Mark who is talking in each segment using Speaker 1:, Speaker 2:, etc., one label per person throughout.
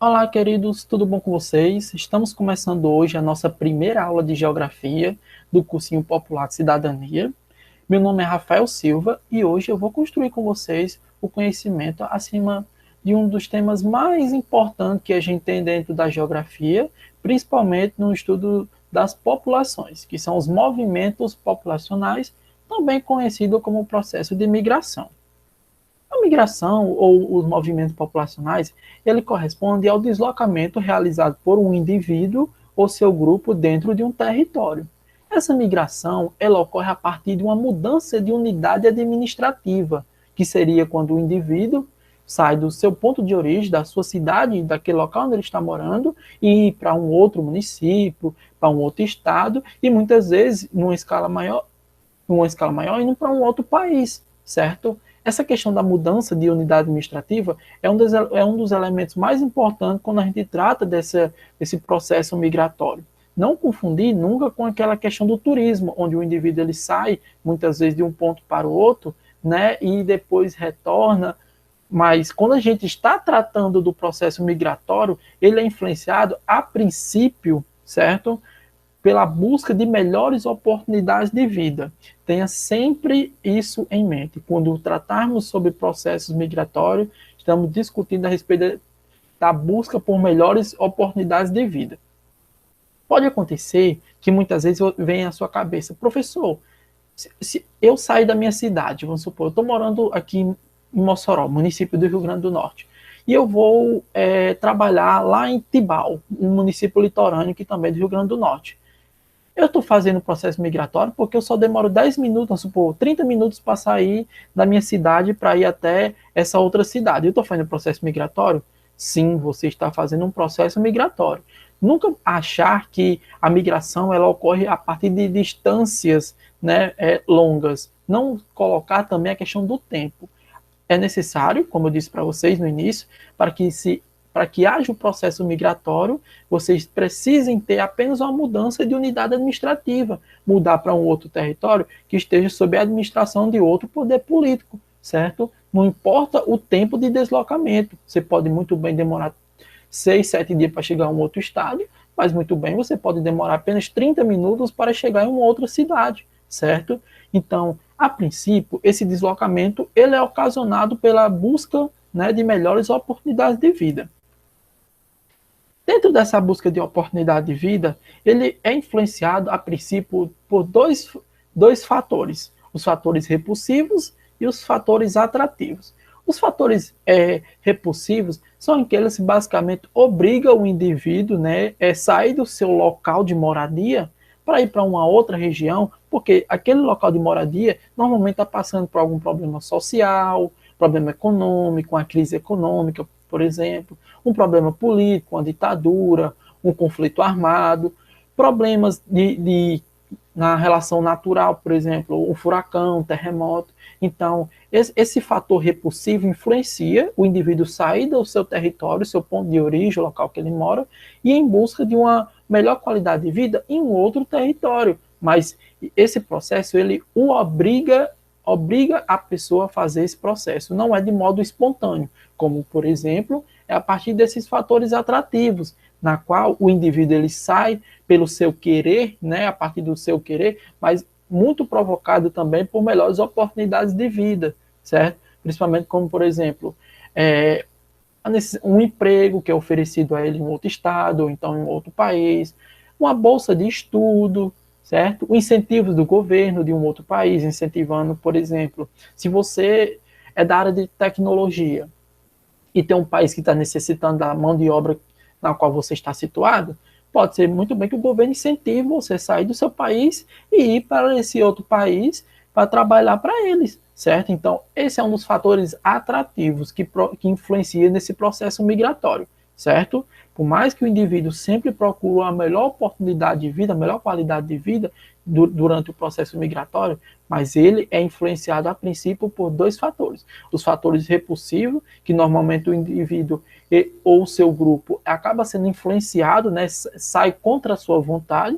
Speaker 1: Olá, queridos, tudo bom com vocês? Estamos começando hoje a nossa primeira aula de Geografia do cursinho Popular de Cidadania. Meu nome é Rafael Silva e hoje eu vou construir com vocês o conhecimento acima de um dos temas mais importantes que a gente tem dentro da geografia, principalmente no estudo das populações, que são os movimentos populacionais, também conhecido como processo de migração. A migração ou os movimentos populacionais, ele corresponde ao deslocamento realizado por um indivíduo ou seu grupo dentro de um território. Essa migração, ela ocorre a partir de uma mudança de unidade administrativa, que seria quando o indivíduo sai do seu ponto de origem, da sua cidade, daquele local onde ele está morando, e ir para um outro município, para um outro estado, e muitas vezes, numa escala maior, indo para um outro país, certo? Essa questão da mudança de unidade administrativa é um dos elementos mais importantes quando a gente trata desse processo migratório. Não confundir nunca com aquela questão do turismo, onde o indivíduo ele sai muitas vezes de um ponto para o outro, né, e depois retorna. Mas quando a gente está tratando do processo migratório, ele é influenciado a princípio, certo? Pela busca de melhores oportunidades de vida. Tenha sempre isso em mente. Quando tratarmos sobre processos migratórios, estamos discutindo a respeito da busca por melhores oportunidades de vida. Pode acontecer que muitas vezes venha à sua cabeça, professor, se eu sair da minha cidade, vamos supor, eu estou morando aqui em Mossoró, município do Rio Grande do Norte, e eu vou trabalhar lá em Tibau, um município litorâneo que também é do Rio Grande do Norte. Eu estou fazendo o processo migratório porque eu só demoro 10 minutos, vamos supor, 30 minutos para sair da minha cidade para ir até essa outra cidade. Eu estou fazendo o processo migratório? Sim, você está fazendo um processo migratório. Nunca achar que a migração ela ocorre a partir de distâncias, né, longas. Não colocar também a questão do tempo. É necessário, como eu disse para vocês no início, para que haja o processo migratório, vocês precisem ter apenas uma mudança de unidade administrativa, mudar para um outro território que esteja sob a administração de outro poder político, certo? Não importa o tempo de deslocamento, você pode muito bem demorar 6, 7 dias para chegar a um outro estado, mas muito bem, você pode demorar apenas 30 minutos para chegar em uma outra cidade, certo? Então, a princípio, esse deslocamento ele é ocasionado pela busca, né, de melhores oportunidades de vida. Dentro dessa busca de oportunidade de vida, ele é influenciado, a princípio, por dois fatores: os fatores repulsivos e os fatores atrativos. Os fatores repulsivos são aqueles que basicamente obrigam o indivíduo, né, a sair do seu local de moradia para ir para uma outra região, porque aquele local de moradia normalmente está passando por algum problema social, problema econômico, uma crise econômica, por exemplo, um problema político, uma ditadura, um conflito armado, problemas na relação natural, por exemplo, um furacão, um terremoto. Então, esse fator repulsivo influencia o indivíduo sair do seu território, seu ponto de origem, o local que ele mora, e em busca de uma melhor qualidade de vida em um outro território. Mas esse processo, ele o obriga a pessoa a fazer esse processo. Não é de modo espontâneo, como, por exemplo, é a partir desses fatores atrativos, na qual o indivíduo ele sai pelo seu querer, né, a partir do seu querer, mas muito provocado também por melhores oportunidades de vida, certo? Principalmente como, por exemplo, um emprego que é oferecido a ele em outro estado, ou então em outro país, uma bolsa de estudo, certo? O incentivo do governo de um outro país, incentivando, por exemplo, se você é da área de tecnologia e tem um país que está necessitando da mão de obra na qual você está situado, pode ser muito bem que o governo incentive você a sair do seu país e ir para esse outro país para trabalhar para eles, certo? Então, esse é um dos fatores atrativos que influencia nesse processo migratório, certo? Por mais que o indivíduo sempre procure a melhor oportunidade de vida, a melhor qualidade de vida durante o processo migratório, mas ele é influenciado a princípio por dois fatores. Os fatores repulsivos, que normalmente o indivíduo ou o seu grupo acaba sendo influenciado, né, sai contra a sua vontade.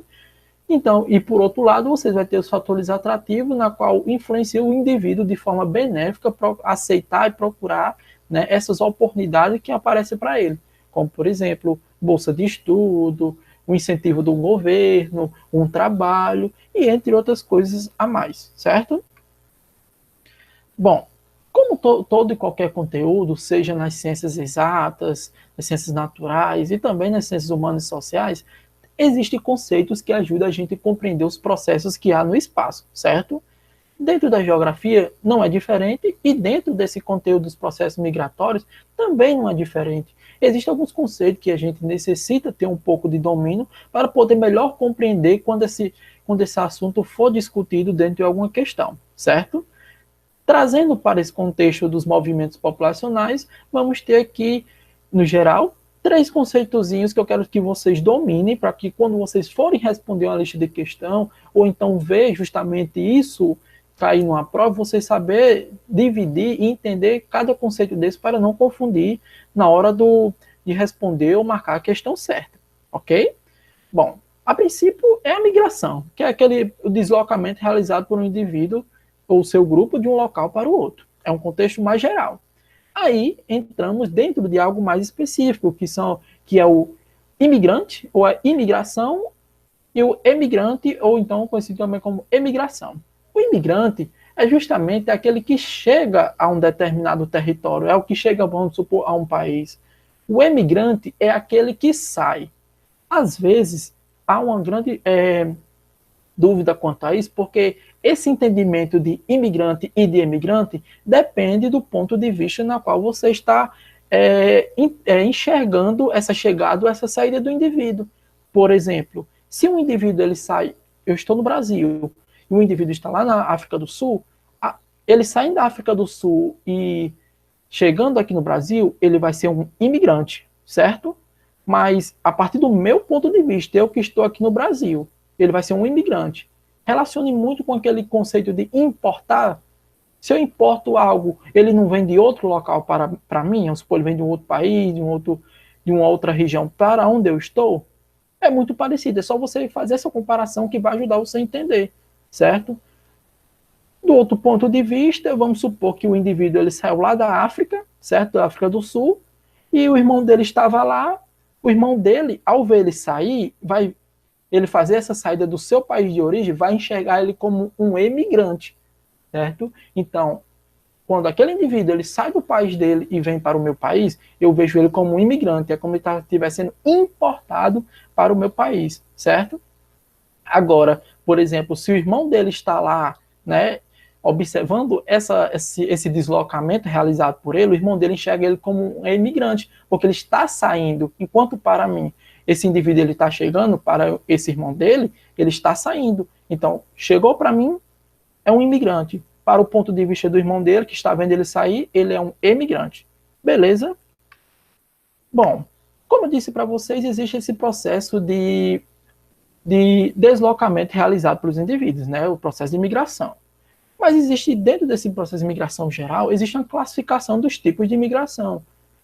Speaker 1: Então, e por outro lado, você vai ter os fatores atrativos, na qual influencia o indivíduo de forma benéfica para aceitar e procurar, né, essas oportunidades que aparecem para ele. como, por exemplo, bolsa de estudo, o incentivo do governo, um trabalho, e entre outras coisas a mais, certo? Bom, como todo e qualquer conteúdo, seja nas ciências exatas, nas ciências naturais e também nas ciências humanas e sociais, existem conceitos que ajudam a gente a compreender os processos que há no espaço, certo? Dentro da geografia não é diferente e dentro desse conteúdo dos processos migratórios também não é diferente. Existem alguns conceitos que a gente necessita ter um pouco de domínio para poder melhor compreender quando esse assunto for discutido dentro de alguma questão, certo? Trazendo para esse contexto dos movimentos populacionais, vamos ter aqui, no geral, três conceitozinhos que eu quero que vocês dominem, para que quando vocês forem responder uma lista de questão, ou então ver justamente isso cair numa prova, vocês saber dividir e entender cada conceito desse para não confundir na hora de responder ou marcar a questão certa, ok? Bom, a princípio é a migração, que é aquele deslocamento realizado por um indivíduo ou seu grupo de um local para o outro. É um contexto mais geral. Aí entramos dentro de algo mais específico, que é o imigrante, ou a imigração, e o emigrante, ou então conhecido também como emigração. O imigrante é justamente aquele que chega a um determinado território, é o que chega, vamos supor, a um país. O emigrante é aquele que sai. Às vezes, há uma grande dúvida quanto a isso, porque esse entendimento de imigrante e de emigrante depende do ponto de vista na qual você está enxergando essa chegada ou essa saída do indivíduo. Por exemplo, se um indivíduo ele sai, eu estou no Brasil, e o indivíduo está lá na África do Sul, ele saindo da África do Sul e chegando aqui no Brasil, ele vai ser um imigrante, certo? Mas a partir do meu ponto de vista, eu que estou aqui no Brasil, ele vai ser um imigrante. Relacione muito com aquele conceito de importar. Se eu importo algo, ele não vem de outro local para mim, vamos supor, ele vem de um outro país, de uma outra região para onde eu estou, é muito parecido. É só você fazer essa comparação que vai ajudar você a entender, certo? Do outro ponto de vista, vamos supor que o indivíduo ele saiu lá da África, certo? Da África do Sul, e o irmão dele estava lá. O irmão dele, ao ver ele sair, ele fazer essa saída do seu país de origem, vai enxergar ele como um emigrante, certo? Então, quando aquele indivíduo ele sai do país dele e vem para o meu país, eu vejo ele como um imigrante, é como ele estivesse sendo importado para o meu país, certo? Agora, por exemplo, se o irmão dele está lá, né, observando esse deslocamento realizado por ele, o irmão dele enxerga ele como um imigrante, porque ele está saindo, enquanto para mim, esse indivíduo ele está chegando, para esse irmão dele, ele está saindo. Então, chegou para mim, é um imigrante. Para o ponto de vista do irmão dele, que está vendo ele sair, ele é um emigrante. Beleza? Bom, como eu disse para vocês, existe esse processo de deslocamento realizado pelos indivíduos, né? O processo de imigração. Mas existe, dentro desse processo de imigração geral, existe uma classificação dos tipos de imigração.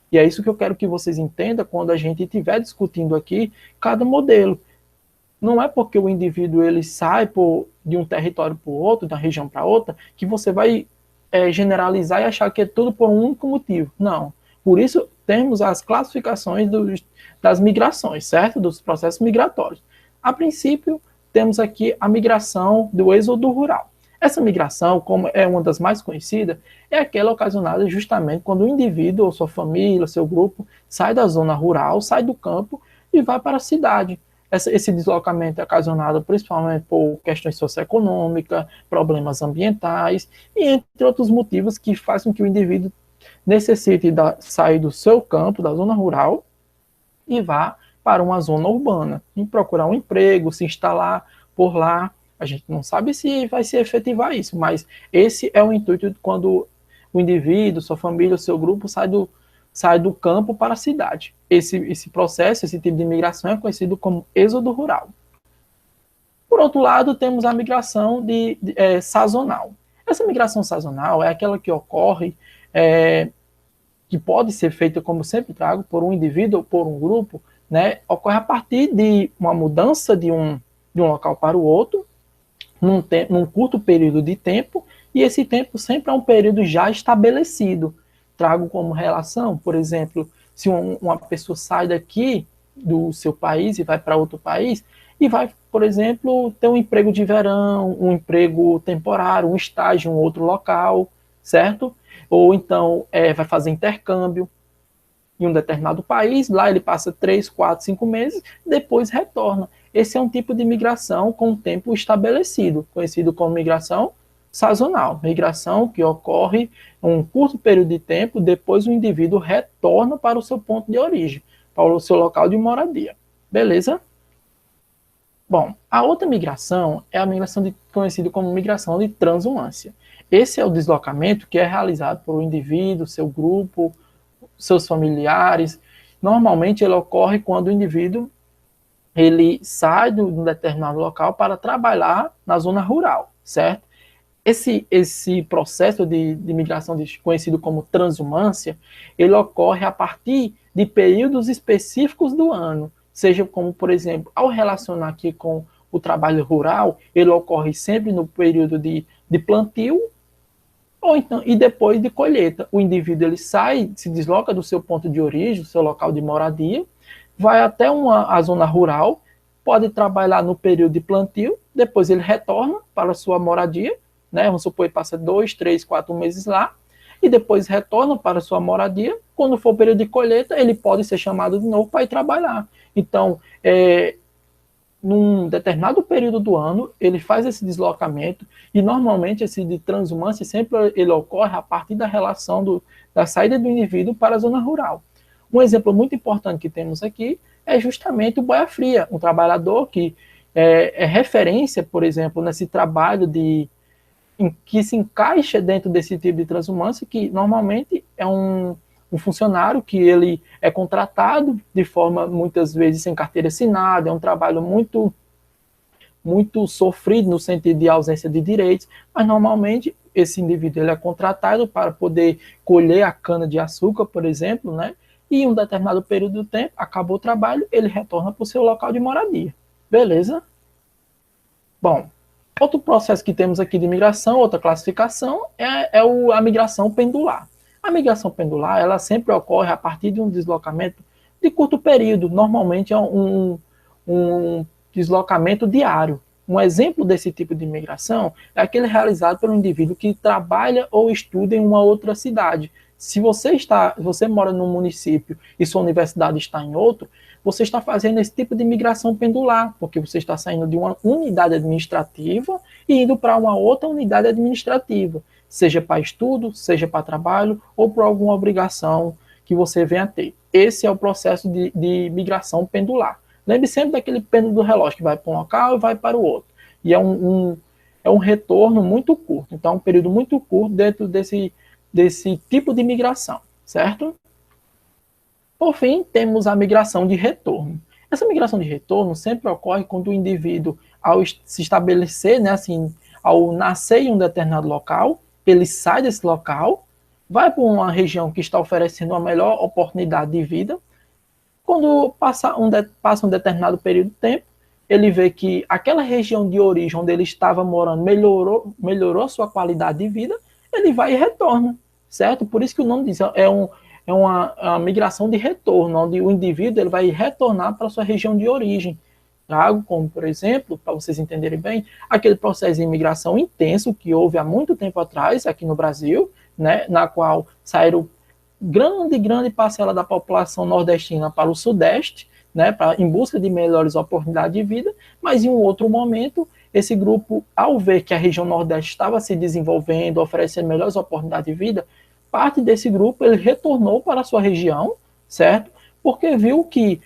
Speaker 1: E é isso que eu quero que vocês entendam quando a gente estiver discutindo aqui cada modelo. Não é porque o indivíduo ele sai de um território para o outro, da região para outra, que você vai generalizar e achar que é tudo por um único motivo. Não. Por isso, temos as classificações das migrações, certo? Dos processos migratórios. A princípio, temos aqui a migração do êxodo rural. Essa migração, como é uma das mais conhecidas, é aquela ocasionada justamente quando o indivíduo, ou sua família, ou seu grupo, sai da zona rural, sai do campo e vai para a cidade. Esse deslocamento é ocasionado principalmente por questões socioeconômicas, problemas ambientais e entre outros motivos que fazem com que o indivíduo necessite sair do seu campo, da zona rural, e vá para uma zona urbana, e procurar um emprego, se instalar por lá. A gente não sabe se vai se efetivar isso, mas esse é o intuito de quando o indivíduo, sua família, seu grupo sai do campo para a cidade. Esse processo, esse tipo de migração é conhecido como êxodo rural. Por outro lado, temos a migração sazonal. Essa migração sazonal é aquela que ocorre, que pode ser feita, como sempre trago, por um indivíduo ou por um grupo, né? Ocorre a partir de uma mudança de um local para o outro, num curto período de tempo, e esse tempo sempre é um período já estabelecido. Trago como relação, por exemplo, se uma pessoa sai daqui do seu país e vai para outro país e vai, por exemplo, ter um emprego de verão, um emprego temporário, um estágio em um outro local, certo? Ou então vai fazer intercâmbio em um determinado país, lá ele passa 3, 4, 5 meses, depois retorna. Esse é um tipo de migração com tempo estabelecido, conhecido como migração sazonal, migração que ocorre em um curto período de tempo, depois o indivíduo retorna para o seu ponto de origem, para o seu local de moradia. Beleza? Bom, a outra migração é a migração conhecida como migração de transumância. Esse é o deslocamento que é realizado por um indivíduo, seu grupo, seus familiares. Normalmente ele ocorre quando o indivíduo ele sai de um determinado local para trabalhar na zona rural, certo? Esse processo de migração conhecido como transumância, ele ocorre a partir de períodos específicos do ano, seja como, por exemplo, ao relacionar aqui com o trabalho rural, ele ocorre sempre no período de plantio, ou então, e depois de colheita. O indivíduo ele sai, se desloca do seu ponto de origem, do seu local de moradia, vai até a zona rural, pode trabalhar no período de plantio, depois ele retorna para a sua moradia, né? Vamos supor que passa 2, 3, 4 meses lá, e depois retorna para a sua moradia. Quando for o período de colheita, ele pode ser chamado de novo para ir trabalhar. Então, num determinado período do ano, ele faz esse deslocamento, e normalmente esse de transumância sempre ele ocorre a partir da relação da saída do indivíduo para a zona rural. Um exemplo muito importante que temos aqui é justamente o boia fria, um trabalhador que é referência, por exemplo, nesse trabalho que se encaixa dentro desse tipo de transumância, que normalmente é um funcionário que ele é contratado de forma, muitas vezes, sem carteira assinada, é um trabalho muito, muito sofrido no sentido de ausência de direitos, mas normalmente esse indivíduo ele é contratado para poder colher a cana-de-açúcar, por exemplo, né? E em um determinado período de tempo, acabou o trabalho, ele retorna para o seu local de moradia. Beleza? Bom, outro processo que temos aqui de migração, outra classificação, é a migração pendular. A migração pendular, ela sempre ocorre a partir de um deslocamento de curto período, normalmente é um deslocamento diário. Um exemplo desse tipo de migração é aquele realizado pelo indivíduo que trabalha ou estuda em uma outra cidade. Se você mora num município e sua universidade está em outro, você está fazendo esse tipo de migração pendular, porque você está saindo de uma unidade administrativa e indo para uma outra unidade administrativa, seja para estudo, seja para trabalho ou por alguma obrigação que você venha a ter. Esse é o processo de migração pendular. Lembre sempre daquele pêndulo do relógio que vai para um local e vai para o outro. E é um retorno muito curto. Então, é um período muito curto dentro desse tipo de migração, certo? Por fim, temos a migração de retorno. Essa migração de retorno sempre ocorre quando o indivíduo, ao se estabelecer, né, assim, ao nascer em um determinado local, ele sai desse local, vai para uma região que está oferecendo uma melhor oportunidade de vida. Quando passa um determinado período de tempo, ele vê que aquela região de origem onde ele estava morando melhorou a sua qualidade de vida, ele vai e retorna, certo? Por isso que o nome diz, é uma migração de retorno, onde o indivíduo ele vai retornar para a sua região de origem. Algo como, por exemplo, para vocês entenderem bem, aquele processo de imigração intenso que houve há muito tempo atrás aqui no Brasil, né, na qual saíram grande parcela da população nordestina para o Sudeste, né, em busca de melhores oportunidades de vida, mas em um outro momento, esse grupo, ao ver que a região Nordeste estava se desenvolvendo, oferecendo melhores oportunidades de vida, parte desse grupo ele retornou para a sua região, certo? Porque viu que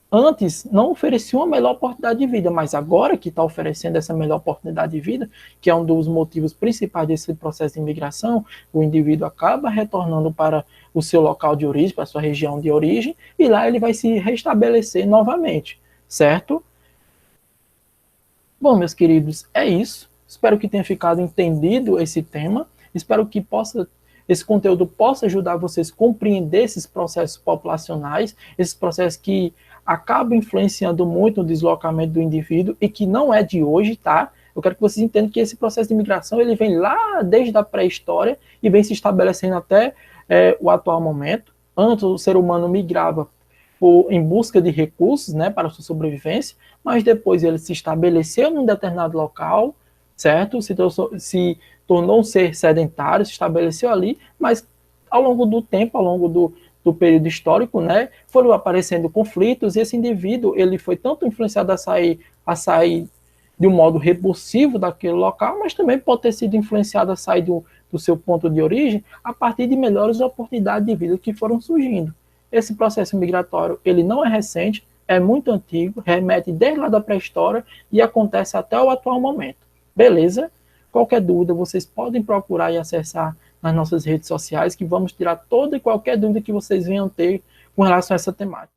Speaker 1: antes não oferecia uma melhor oportunidade de vida, mas agora que está oferecendo essa melhor oportunidade de vida, que é um dos motivos principais desse processo de imigração, o indivíduo acaba retornando para o seu local de origem, para a sua região de origem, e lá ele vai se restabelecer novamente, certo? Bom, meus queridos, é isso. Espero que tenha ficado entendido esse tema. Espero que esse conteúdo possa ajudar vocês a compreender esses processos populacionais, esses processos que acabam influenciando muito no deslocamento do indivíduo e que não é de hoje, tá? Eu quero que vocês entendam que esse processo de imigração ele vem lá desde a pré-história e vem se estabelecendo até o atual momento. Antes o ser humano migrava em busca de recursos, né, para a sua sobrevivência, mas depois ele se estabeleceu num determinado local, certo? Se tornou um ser sedentário, se estabeleceu ali, mas ao longo do tempo, ao longo do período histórico, né, foram aparecendo conflitos e esse indivíduo ele foi tanto influenciado a sair de um modo repulsivo daquele local, mas também pode ter sido influenciado a sair do seu ponto de origem a partir de melhores oportunidades de vida que foram surgindo. Esse processo migratório ele não é recente, é muito antigo, remete desde lá da pré-história e acontece até o atual momento. Beleza? Qualquer dúvida, vocês podem procurar e acessar nas nossas redes sociais, que vamos tirar toda e qualquer dúvida que vocês venham ter com relação a essa temática.